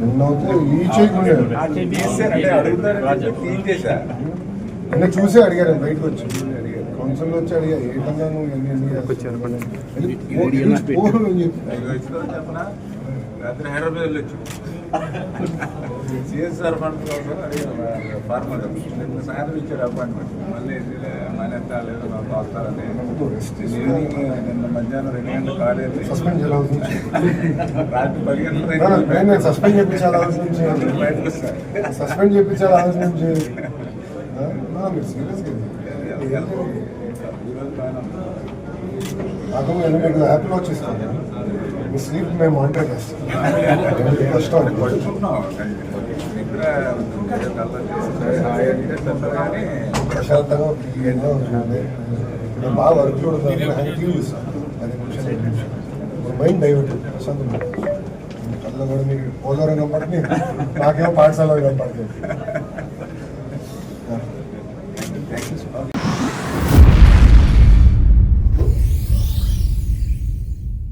నిన్న అయితే ఈ చేయకుండా అంటే అడుగుతారని ఫీల్ చేశా. నిన్న చూసి అడిగారు బయటకు వచ్చి కౌన్సిల్లో వచ్చి అడిగా ఏంటన్నా నువ్వు చెప్పనా రాత్రి హైదరాబాద్ వెళ్ళొచ్చు సిఎస్ఆర్ ఫండ్ కోసం అడిగాను ఫార్మర్ నిన్న సాయంత్రం ఇచ్చారు అపాయింట్మెంట్. మళ్ళీ మానేత లేదు నాకు వస్తారని ఈవినింగ్ నిన్న మధ్యాహ్నం 2 గంటల కాలేదు. సస్పెండ్ చేయాల్సి రాత్రి 10 గంటల నేను సస్పెండ్ చేయించాలి హౌస్ నుంచి బయటకు వస్తారు. సస్పెండ్ చేయించాలి హౌస్ నుంచి మీరు సీరియస్గా ఈరోజు పైన నాకు నేను మీకు యాప్లో వచ్చేస్తాను మీ స్లీప్ మేము మానిటర్ చేస్తాం కష్టం పడుకుంటున్నాం నిద్ర కానీ ప్రశాంతంగా ఫ్రీగా ఉంటుంది. నేను బాగా వర్క్ లోడ్ ఆయన టీవీ ఇస్తాను 10 నిమిషాలు మైండ్ డైవర్ట్ ప్రశాంతం కళ్ళలో కూడా మీకు పోలవరం కనపడుతుంది నాకేమో పాఠశాల కనపడుతుంది.